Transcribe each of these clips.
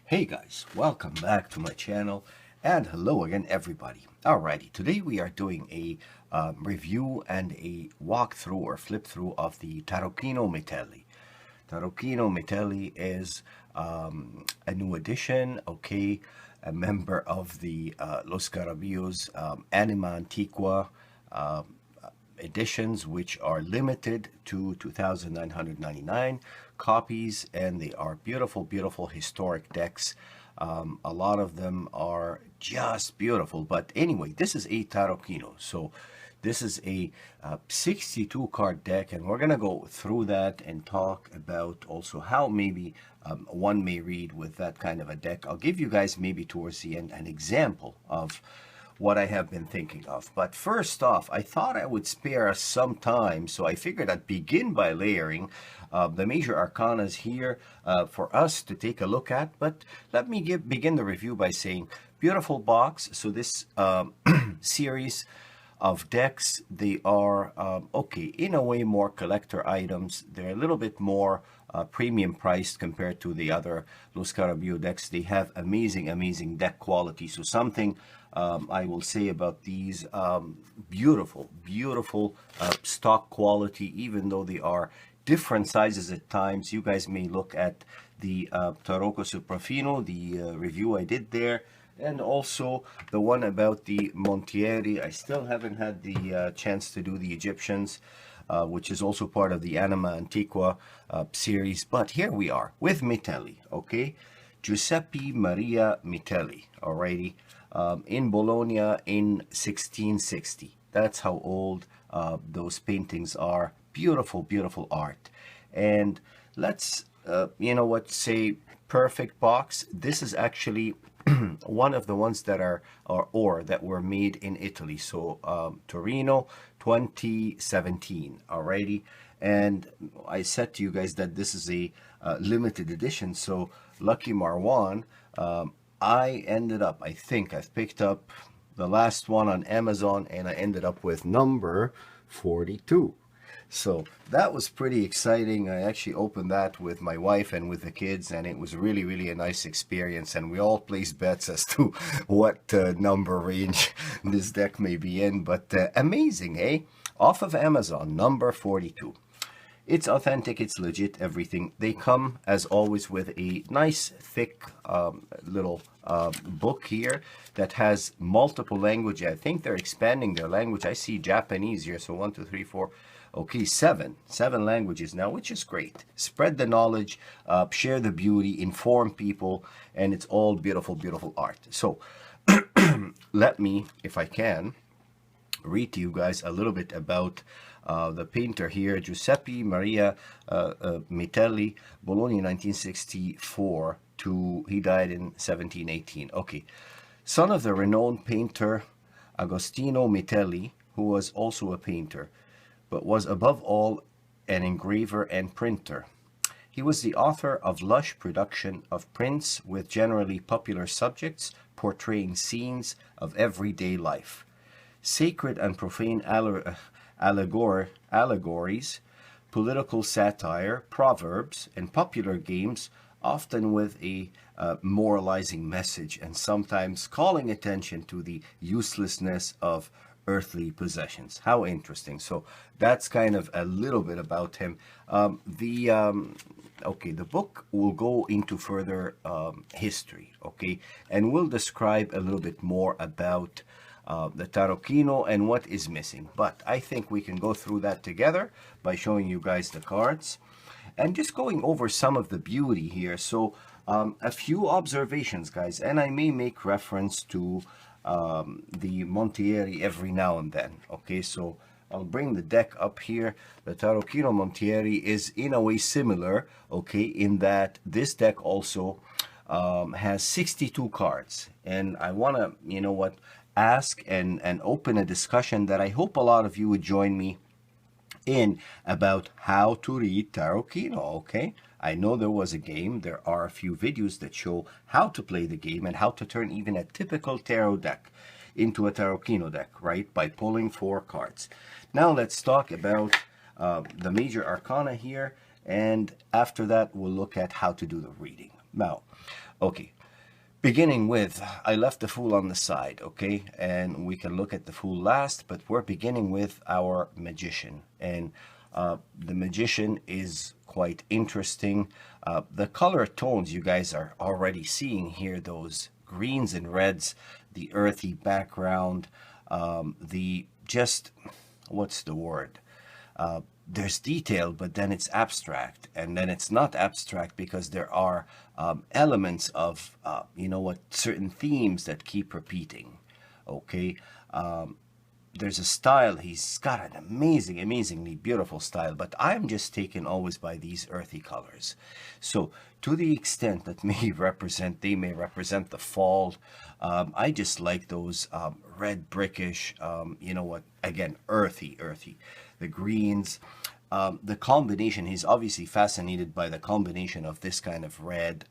Hey guys, welcome back to my channel and hello again everybody. Alrighty, today we are doing a review and a walkthrough or flip through of the Tarocchino Mitelli. Tarocchino Mitelli is a new edition, okay, a member of the Lo Scarabeo's Anima Antiqua editions, which are limited to 2,999 copies, and they are beautiful, beautiful historic decks. A lot of them are just beautiful. But anyway, this is a Tarocchino, so this is a 62 card deck, and we're gonna go through that and talk about also how maybe one may read with that kind of a deck. I'll give you guys maybe towards the end an example of what I have been thinking of. But first off, I thought I would spare us some time, so I figured I'd begin by layering the major arcanas here for us to take a look at. But let me begin the review by saying, beautiful box. So this series of decks, they are okay, in a way more collector items. They're a little bit more premium priced compared to the other Lo Scarabeo decks. They have amazing deck quality. So something I will say about these, beautiful stock quality, even though they are different sizes at times. You guys may look at the Tarocco Sopraffino, the review I did there, and also the one about the Montieri. I still haven't had the chance to do the Egyptians, which is also part of the Anima Antiqua series. But here we are with Metelli, okay? Giuseppe Maria Metelli, alrighty, in Bologna in 1660. That's how old those paintings are. Beautiful art. And let's, you know what, say perfect box. This is actually one of the ones that are or that were made in Italy. So Torino 2017, alrighty. And I said to you guys that this is a limited edition. So lucky Marwan, I ended up, I think I've picked up the last one on Amazon, and I ended up with number 42. So that was pretty exciting. I actually opened that with my wife and with the kids, and it was really a nice experience. And we all placed bets as to what number range this deck may be in. But amazing, eh? Off of Amazon, number 42. It's authentic, it's legit, everything. They come, as always, with a nice, thick little book here that has multiple languages. I think they're expanding their language. I see Japanese here, so 1, 2, 3, 4... Okay, seven languages now, which is great. Spread the knowledge, share the beauty, inform people, and it's all beautiful art. So let me, if I can, read to you guys a little bit about the painter here, Giuseppe Maria Metelli, Bologna 1964 to he died in 1718. Okay, son of the renowned painter Agostino Metelli, who was also a painter, but was above all an engraver and printer. He was the author of lush production of prints with generally popular subjects portraying scenes of everyday life, sacred and profane allegories, political satire, proverbs, and popular games, often with a moralizing message and sometimes calling attention to the uselessness of earthly possessions. How interesting. So that's kind of a little bit about him. Okay, the book will go into further history, okay, and we'll describe a little bit more about the Tarocchino and what is missing. But I think we can go through that together by showing you guys the cards and just going over some of the beauty here. So a few observations, guys, and I may make reference to the Montieri every now and then. Okay, so I'll bring the deck up here. The Tarocchino Montieri is in a way similar, okay, in that this deck also has 62 cards. And I want to, you know what, ask and open a discussion that I hope a lot of you would join me in about how to read Tarocchino, okay? I know there was a game. There are a few videos that show how to play the game and how to turn even a typical tarot deck into a Tarocchino deck, right? By pulling 4 cards. Now let's talk about the major arcana here, and after that we'll look at how to do the reading. Now, okay, Beginning with, I left the Fool on the side, okay? And we can look at the Fool last, but we're beginning with our Magician. And the Magician is quite interesting. The color tones you guys are already seeing here, those greens and reds, the earthy background, the just, what's the word? There's detail, but then it's abstract, and then it's not abstract because there are elements of, you know what, certain themes that keep repeating, okay? There's a style, he's got an amazingly beautiful style, but I'm just taken always by these earthy colors. So to the extent that they may represent the fall, I just like those red brickish, you know what, again, earthy, the greens, the combination. He's obviously fascinated by the combination of this kind of red,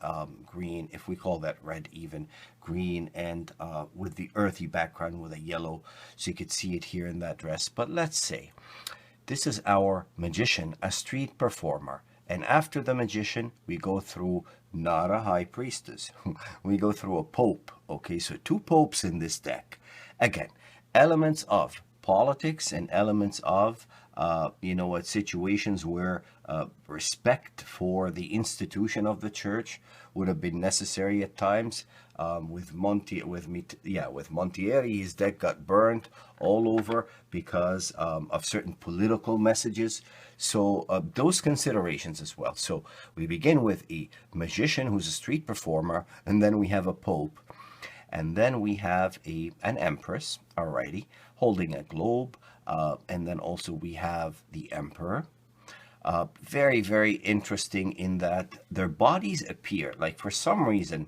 green, if we call that red even, green, and with the earthy background with a yellow, so you could see it here in that dress. But let's say this is our Magician, a street performer, and after the Magician we go through not a High Priestess, we go through a Pope. Okay, so two popes in this deck. Again, elements of politics and elements of you know what, situations where respect for the institution of the church would have been necessary at times. With Montieri, his deck got burned all over because of certain political messages. So those considerations as well. So we begin with a Magician who's a street performer, and then we have a Pope, and then we have an Empress, alrighty, holding a globe, and then also we have the Emperor. Very interesting in that their bodies appear, like for some reason,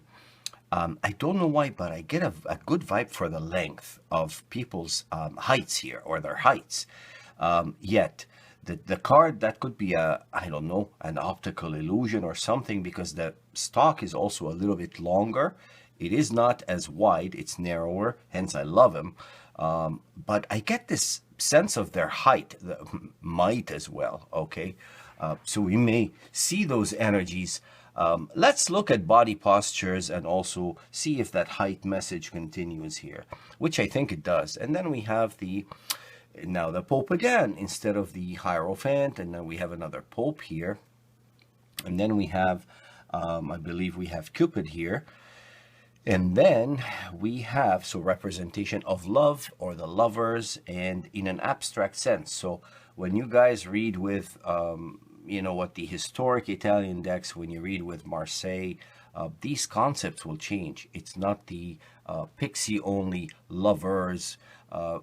I don't know why, but I get a good vibe for the length of people's heights here, or their heights. Yet, the card, that could be I don't know, an optical illusion or something, because the stalk is also a little bit longer. It is not as wide, it's narrower, hence I love him. But I get this sense of their height, the might as well, okay? So we may see those energies. Let's look at body postures and also see if that height message continues here, which I think it does. And then we have now the Pope again, instead of the Hierophant, and then we have another Pope here. And then we have, I believe we have Cupid here. And then we have, so representation of love or the lovers, and in an abstract sense. So when you guys read with, you know what, the historic Italian decks, when you read with Marseille, these concepts will change. It's not the pixie-only lovers,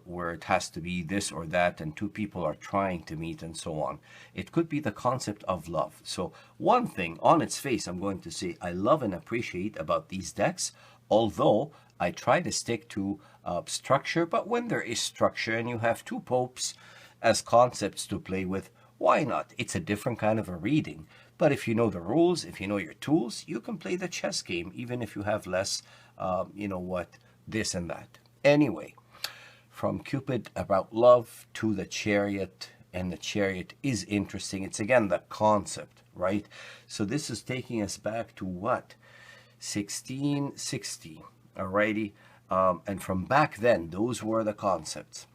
where it has to be this or that, and two people are trying to meet and so on. It could be the concept of love. So one thing on its face, I'm going to say I love and appreciate about these decks, although I try to stick to structure. But when there is structure and you have two popes as concepts to play with, why not? It's a different kind of a reading. But if you know the rules, if you know your tools, you can play the chess game, even if you have less, you know what, this and that. Anyway, from Cupid about love to the Chariot, and the Chariot is interesting. It's again the concept, right? So this is taking us back to what? 1660, alrighty? And from back then, those were the concepts.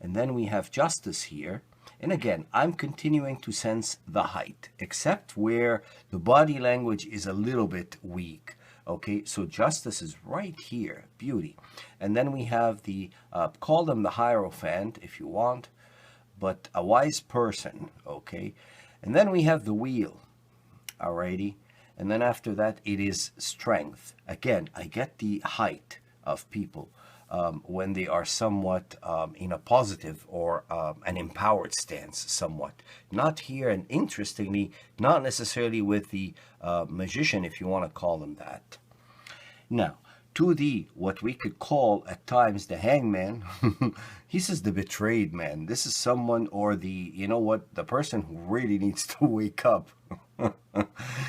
And then we have Justice here. And again, I'm continuing to sense the height, except where the body language is a little bit weak. Okay, so Justice is right here, beauty. And then we have call them the Hierophant if you want, but a wise person, okay? And then we have the Wheel, alrighty? And then after that, it is Strength. Again, I get the height of people when they are somewhat in a positive or an empowered stance somewhat. Not here, and interestingly, not necessarily with the Magician, if you want to call them that. Now, to what we could call at times the Hangman, he says the betrayed man. This is someone, or you know what, the person who really needs to wake up.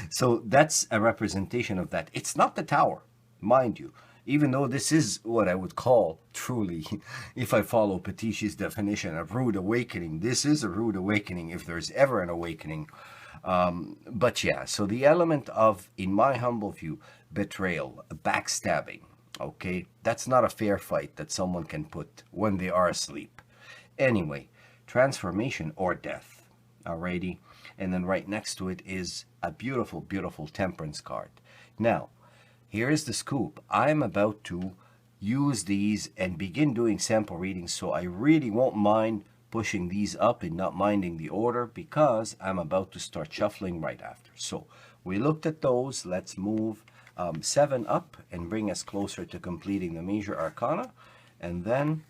So that's a representation of that. It's not the Tower, mind you. Even though this is what I would call, truly, if I follow Petisci's definition, a rude awakening. This is a rude awakening, if there's ever an awakening. But yeah, so the element of, in my humble view, betrayal, backstabbing. Okay, that's not a fair fight that someone can put when they are asleep. Anyway, transformation or death. Alrighty, and then right next to it is a beautiful, beautiful temperance card. Now, here is the scoop. I'm about to use these and begin doing sample readings, so I really won't mind pushing these up and not minding the order because I'm about to start shuffling right after. So we looked at those. Let's move 7 up and bring us closer to completing the major arcana, and then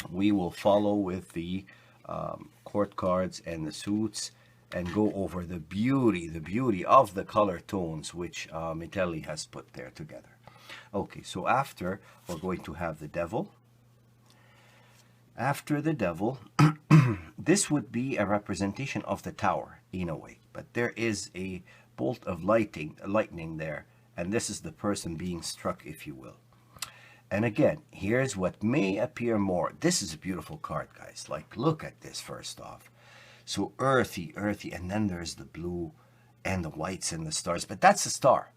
we will follow with the court cards and the suits and go over the beauty of the color tones which Metelli has put there together. Okay, so after, we're going to have the devil. After the devil, this would be a representation of the tower in a way, but there is a bolt of lightning there, and this is the person being struck, if you will. And again, here's what may appear more. This is a beautiful card, guys. Like, look at this first off. So earthy, and then there's the blue and the whites and the stars. But that's the star.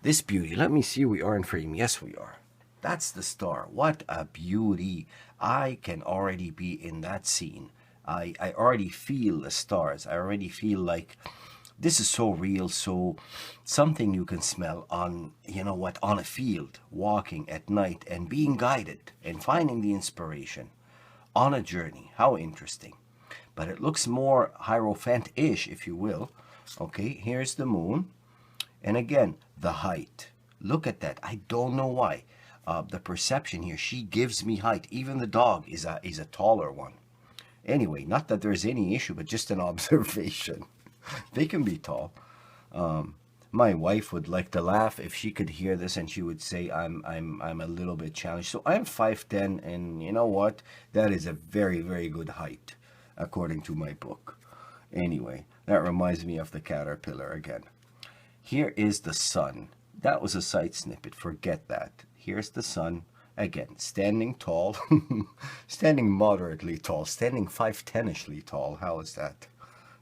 This beauty. Let me see, we are in frame. Yes, we are. That's the star. What a beauty. I can already be in that scene. I already feel the stars. I already feel like this is so real, so something you can smell on, you know what, on a field, walking at night and being guided and finding the inspiration on a journey. How interesting. But it looks more Hierophant-ish, if you will. Okay, here's the moon. And again, the height. Look at that. I don't know why. The perception here, she gives me height. Even the dog is a taller one. Anyway, not that there's any issue, but just an observation. They can be tall. My wife would like to laugh if she could hear this, and she would say I'm a little bit challenged. So I'm 5'10", and you know what? That is a very, very good height, according to my book. Anyway, that reminds me of the caterpillar again. Here is the sun. That was a side snippet. Forget that. Here's the sun. Again, standing tall, standing moderately tall, standing 5'10"ishly tall. How is that?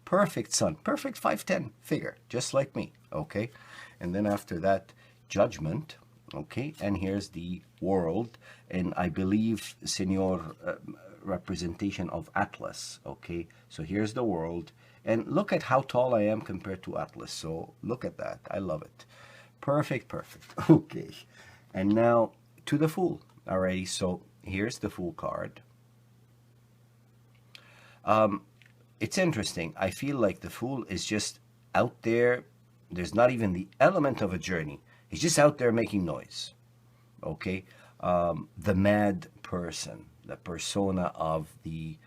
Perfect sun, perfect 5'10" figure, just like me, okay? And then after that, judgment, okay? And here's the world, and I believe, Senor, representation of Atlas, okay? So here's the world, and look at how tall I am compared to Atlas. So look at that. I love it. Perfect, perfect. Okay. And now to the Fool. Alrighty, so here's the Fool card. It's interesting. I feel like the Fool is just out there. There's not even the element of a journey. He's just out there making noise. Okay? The mad person, the persona of the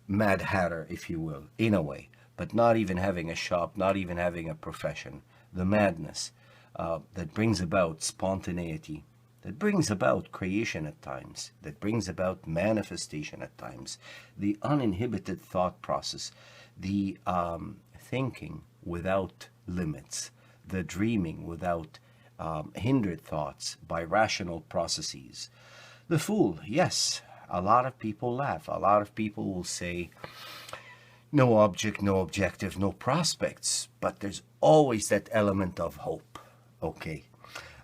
Mad Hatter, if you will, in a way. But not even having a shop, not even having a profession. The madness that brings about spontaneity, that brings about creation at times, that brings about manifestation at times, the uninhibited thought process, the thinking without limits, the dreaming without hindered thoughts by rational processes. The Fool, yes, a lot of people laugh. A lot of people will say, no object, no objective, no prospects, but there's always that element of hope. Okay.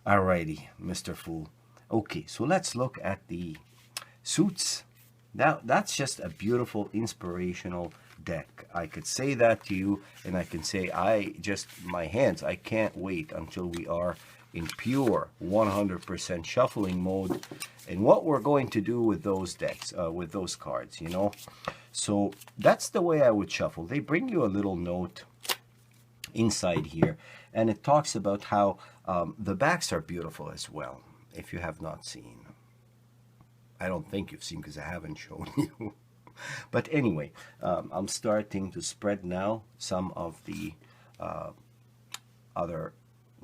Alrighty, Mr. Fool. Okay, so let's look at the suits. Now, that's just a beautiful, inspirational deck. I could say that to you, and I can say, my hands, I can't wait until we are in pure 100% shuffling mode, and what we're going to do with those decks, with those cards, you know. So that's the way I would shuffle. They bring you a little note inside here, and it talks about how the backs are beautiful as well, if you have not seen. I don't think you've seen because I haven't shown you. But anyway, I'm starting to spread now some of the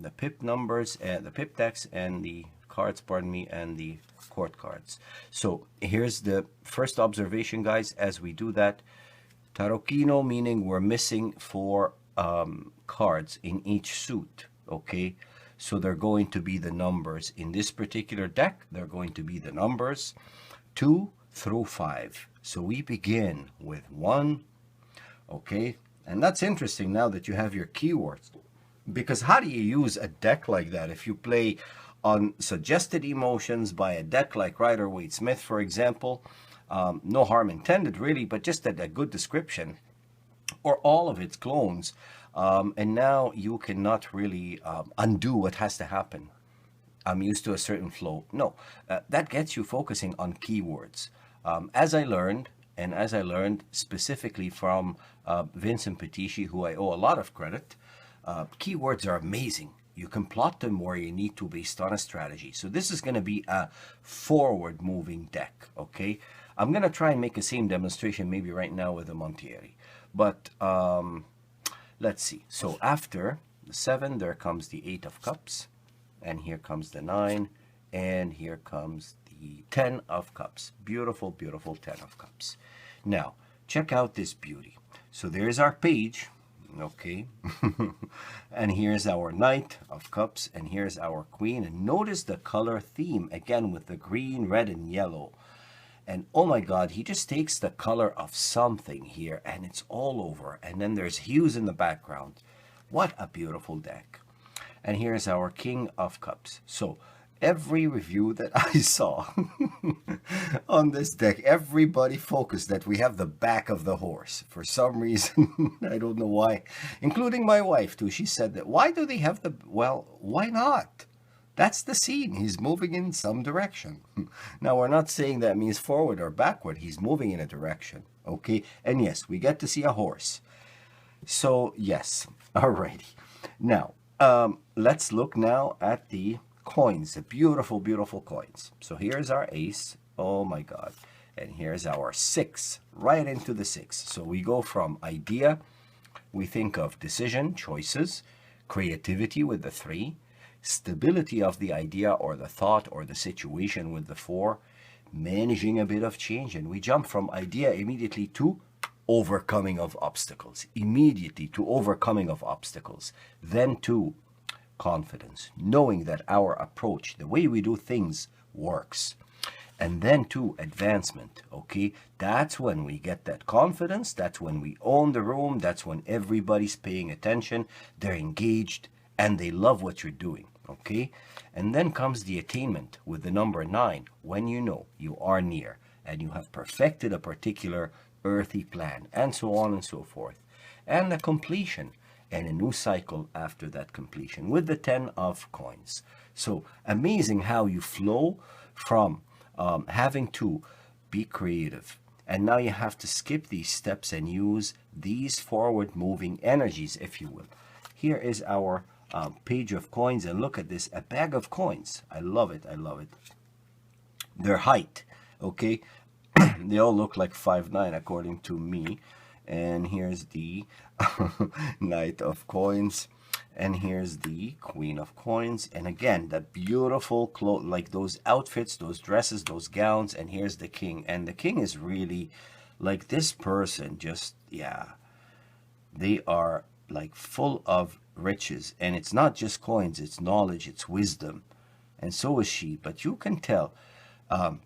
the pip numbers and the pip decks and the cards, pardon me, and the court cards. So here's the first observation, guys. As we do that, Tarocchino, meaning we're missing 4 cards in each suit, okay? So they're going to be the numbers. In this particular deck, they're going to be the numbers 2 through 5. So we begin with 1, okay? And that's interesting now that you have your keywords. Because how do you use a deck like that? If you play on suggested emotions by a deck like Rider-Waite-Smith, for example, no harm intended really, but just a good description, or all of its clones, and now you cannot really undo what has to happen. I'm used to a certain flow. No, that gets you focusing on keywords. As I learned, and as I learned specifically from Vincent Petici, who I owe a lot of credit, keywords are amazing. You can plot them where you need to based on a strategy. So this is going to be a forward-moving deck, okay? I'm going to try and make the same demonstration maybe right now with the Montieri. But let's see. So after the 7, there comes the 8 of Cups. And here comes the 9. And here comes the 10 of Cups. Beautiful, beautiful 10 of Cups. Now, check out this beauty. So there's our page. Okay, and here's our Knight of Cups, and here's our Queen, and notice the color theme again with the green, red, and yellow. And oh my God, he just takes the color of something here, and it's all over, and then there's hues in the background. What a beautiful deck. And here's our King of Cups. So every review that I saw on this deck, everybody focused that we have the back of the horse. For some reason, I don't know why, including my wife too. She said that, why do they have the, well, why not? That's the scene. He's moving in some direction. Now, we're not saying that means forward or backward. He's moving in a direction, okay? And yes, we get to see a horse. So, yes, alrighty. Now, let's look now at the coins, the beautiful, beautiful coins. So here's our ace. Oh my God. And here's our 6, right into the 6. So we go from idea, we think of decision, choices, creativity with the 3, stability of the idea or the thought or the situation with the 4, managing a bit of change, and we jump from idea immediately to overcoming of obstacles, immediately to overcoming of obstacles, then to confidence, knowing that our approach, the way we do things, works. And then to advancement, okay? That's when we get that confidence, that's when we own the room, that's when everybody's paying attention, they're engaged, and they love what you're doing, okay? And then comes the attainment with the number 9, when you know you are near, and you have perfected a particular earthy plan, and so on and so forth. And the completion, and a new cycle after that completion with the 10 of coins. So amazing how you flow from having to be creative, and now you have to skip these steps and use these forward moving energies, if you will. Here is our page of coins, and look at this, a bag of coins. I love it, I love it. Their height, okay? They all look like 5'9" according to me. And here's the Knight of Coins, and here's the Queen of Coins, and again that beautiful clothes, like those outfits, those dresses, those gowns. And here's the King, and the King is really like this person, just, yeah, they are like full of riches, and it's not just coins, it's knowledge, it's wisdom, and so is she. But you can tell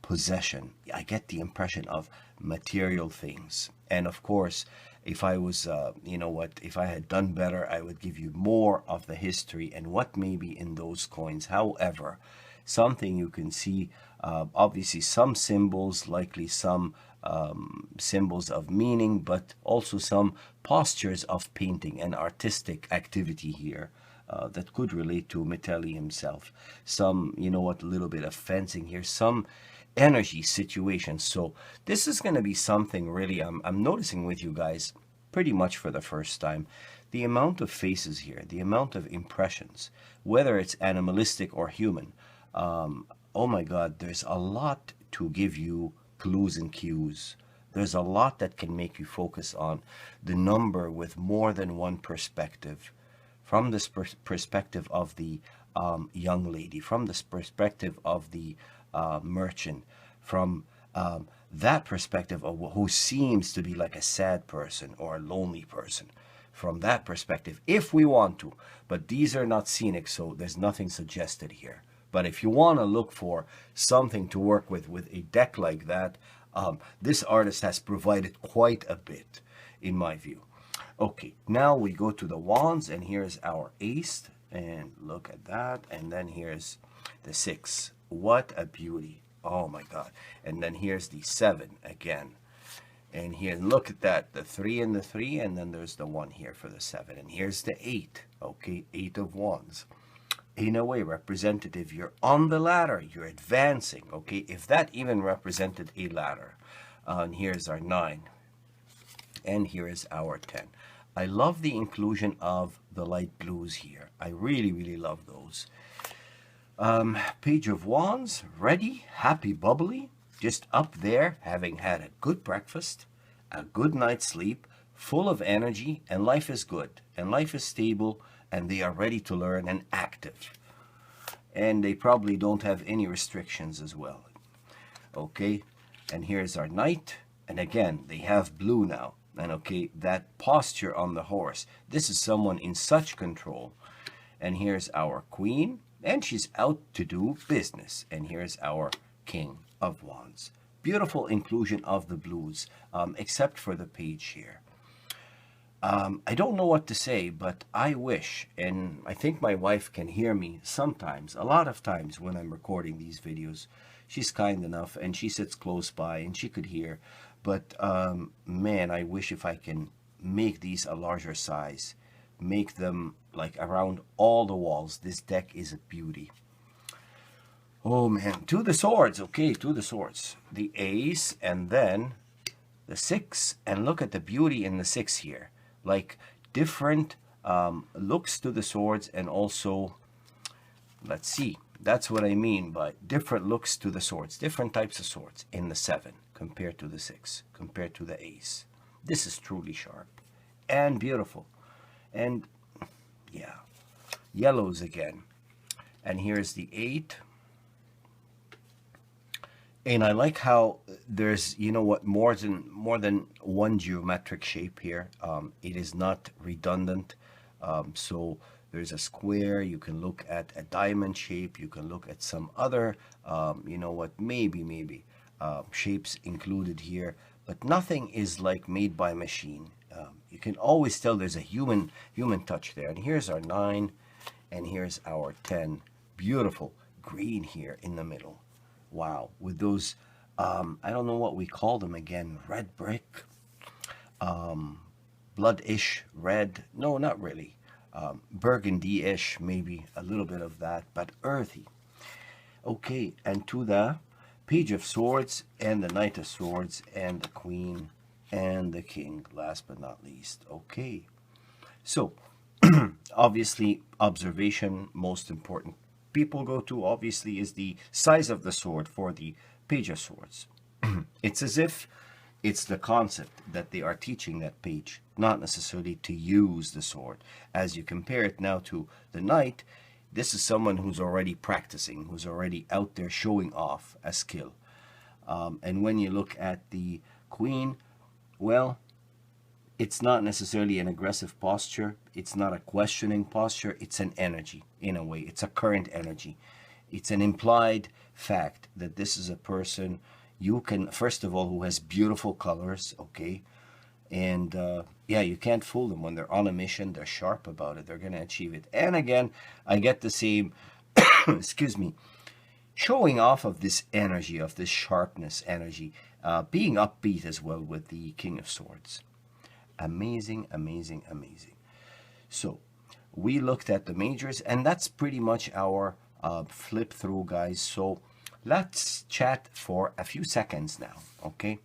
possession. I get the impression of material things. And of course, if I was, you know what, if I had done better, I would give you more of the history and what may be in those coins. However, something you can see, obviously some symbols, likely some symbols of meaning, but also some postures of painting and artistic activity here. That could relate to Metelli himself. Some, you know what, a little bit of fencing here, some energy situation. So this is going to be something really I'm noticing with you guys pretty much for the first time. The amount of faces here, the amount of impressions, whether it's animalistic or human. Oh my God, there's a lot to give you clues and cues. There's a lot that can make you focus on the number with more than one perspective. From this perspective of the young lady, from this perspective of the merchant, from that perspective of who seems to be like a sad person or a lonely person, from that perspective, if we want to. But these are not scenic, so there's nothing suggested here. But if you want to look for something to work with a deck like that, this artist has provided quite a bit, in my view. Okay, now we go to the wands, and here's our ace, and look at that, and then here's the 6. What a beauty. Oh my God. And then here's the 7 again. And here, look at that, the 3 and the 3, and then there's the 1 here for the 7. And here's the 8, okay, 8 of wands. In a way, representative, you're on the ladder, you're advancing, okay, if that even represented a ladder. And here's our 9. And here is our 10. I love the inclusion of the light blues here. I really, really love those. Page of Wands, ready, happy, bubbly, just up there, having had a good breakfast, a good night's sleep, full of energy, and life is good, and life is stable, and they are ready to learn and active. And they probably don't have any restrictions as well. Okay, and here's our Knight, and again, they have blue now. And okay, that posture on the horse, this is someone in such control. And here's our Queen, and she's out to do business. And here's our King of Wands. Beautiful inclusion of the blues, except for the page here. I don't know what to say, but I wish, and I think my wife can hear me sometimes, a lot of times when I'm recording these videos. She's kind enough, and she sits close by, and she could hear. But man, I wish if I can make these a larger size, make them like around all the walls. This deck is a beauty. Oh man, to the swords. Okay, to the swords. The ace, and then the 6. And look at the beauty in the 6 here. Like different looks to the swords, and also, let's see, that's what I mean by different looks to the swords, different types of swords in the 7 compared to the 6, compared to the ace. This is truly sharp and beautiful. And yeah, yellows again. And here's the 8. And I like how there's, you know what, more than one geometric shape here. It is not redundant. So there's a square, you can look at a diamond shape, you can look at some other, you know what, maybe shapes included here, but nothing is like made by machine. You can always tell there's a human touch there. And here's our 9, and here's our 10. Beautiful green here in the middle. Wow, with those, I don't know what we call them again, red brick, blood-ish red, no, not really, burgundy-ish, maybe a little bit of that, but earthy. Okay, and to the Page of Swords, and the Knight of Swords, and the Queen, and the King, last but not least. Okay, so obviously observation, most important people go to, obviously, is the size of the sword for the Page of Swords. It's as if it's the concept that they are teaching that page, not necessarily to use the sword. As you compare it now to the Knight, this is someone who's already practicing, who's already out there showing off a skill. And when you look at the Queen, well, it's not necessarily an aggressive posture. It's not a questioning posture. It's an energy, in a way. It's a current energy. It's an implied fact that this is a person you can, first of all, who has beautiful colors, okay? And yeah, you can't fool them. When they're on a mission, they're sharp about it. They're going to achieve it. And again, I get the same, excuse me, showing off of this energy, of this sharpness energy, being upbeat as well with the King of Swords. Amazing, amazing, amazing. So we looked at the majors, and that's pretty much our flip through, guys. So let's chat for a few seconds now, okay,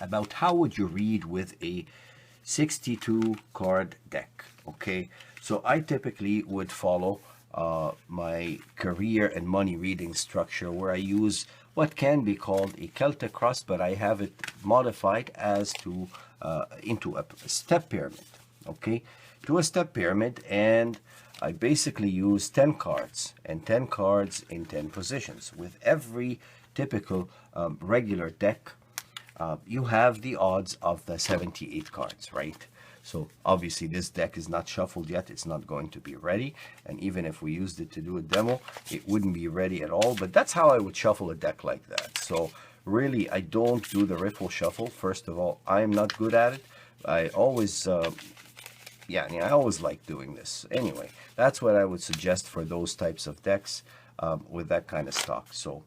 about how would you read with a 62 card deck. Okay, so I typically would follow my career and money reading structure, where I use what can be called a Celtic cross, but I have it modified as to into a step pyramid. Okay, to a step pyramid, and I basically use 10 cards, and 10 cards in 10 positions. With every typical regular deck, you have the odds of the 78 cards, right? So obviously this deck is not shuffled yet. It's not going to be ready. And even if we used it to do a demo, it wouldn't be ready at all. But that's how I would shuffle a deck like that. So really, I don't do the riffle shuffle. First of all, I'm not good at it. I always yeah, I always like doing this. Anyway, that's what I would suggest for those types of decks with that kind of stock. So,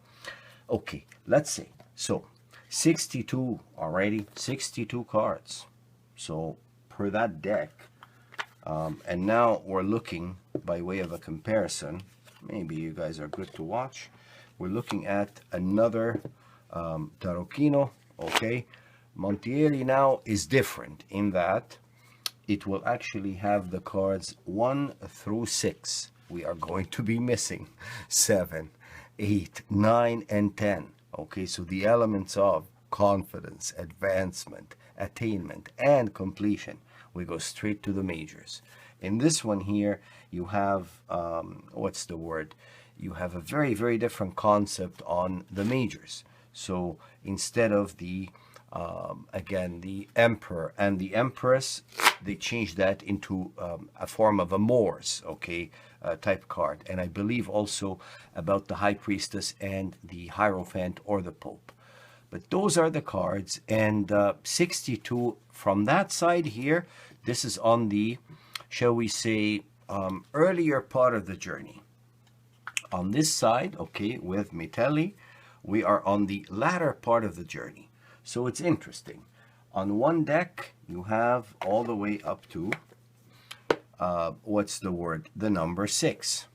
okay, let's see. So, 62 already, 62 cards. So, per that deck. And now we're looking, by way of a comparison, maybe you guys are good to watch. We're looking at another Tarocchino, okay? Mitelli now is different in that it will actually have the cards 1 through 6. We are going to be missing 7, 8, 9, and 10. Okay, so the elements of confidence, advancement, attainment, and completion. We go straight to the majors. In this one here, you have, what's the word? You have a very, very different concept on the majors. So instead of the again, the Emperor and the Empress, they changed that into a form of a Moors, okay, type card. And I believe also about the High Priestess and the Hierophant or the Pope. But those are the cards, and 62 from that side here, this is on the, shall we say, earlier part of the journey. On this side, okay, with Metelli, we are on the latter part of the journey. So it's interesting. On one deck, you have all the way up to, what's the word? The number 6.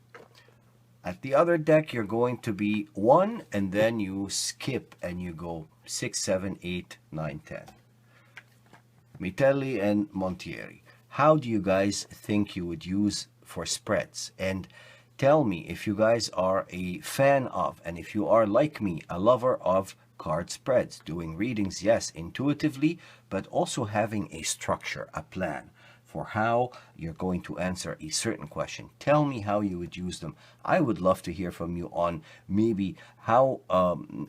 At the other deck, you're going to be 1, and then you skip and you go 6, 7, 8, 9, 10. Metelli and Montieri. How do you guys think you would use for spreads? And tell me if you guys are a fan of, and if you are like me, a lover of card spreads, doing readings, yes, intuitively, but also having a structure, a plan for how you're going to answer a certain question. Tell me how you would use them. I would love to hear from you on maybe how,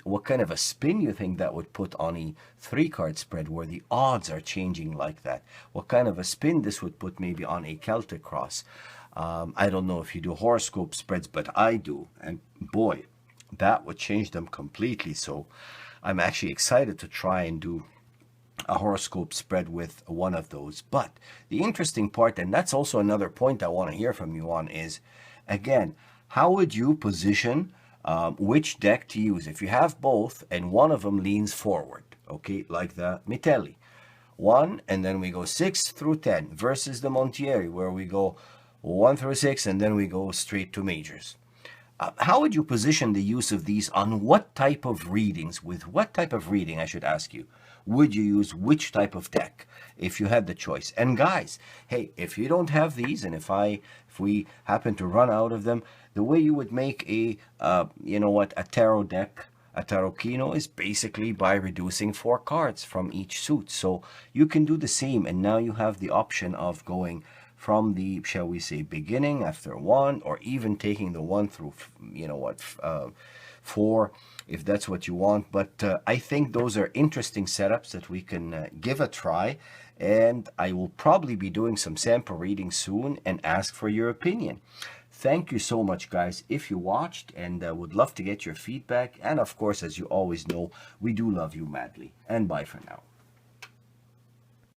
what kind of a spin you think that would put on a 3-card spread where the odds are changing like that. What kind of a spin this would put maybe on a Celtic cross. I don't know if you do horoscope spreads, but I do. And boy, that would change them completely. So I'm actually excited to try and do a horoscope spread with one of those. But the interesting part, and that's also another point I want to hear from you on, is, again, how would you position which deck to use? If you have both and one of them leans forward, okay, like the Metelli. 1, and then we go 6 through 10, versus the Montieri, where we go 1 through 6, and then we go straight to majors. How would you position the use of these on what type of readings, with what type of reading, I should ask you, would you use which type of deck if you had the choice? And guys, hey, if you don't have these, and if we happen to run out of them, the way you would make a, you know what, a tarot deck, a Tarocchino, is basically by reducing 4 cards from each suit. So you can do the same, and now you have the option of going from the, shall we say, beginning after 1, or even taking the 1 through, you know what, 4, if that's what you want. But I think those are interesting setups that we can give a try, and I will probably be doing some sample readings soon and ask for your opinion. Thank you so much, guys, if you watched, and would love to get your feedback. And of course, as you always know, we do love you madly. And bye for now.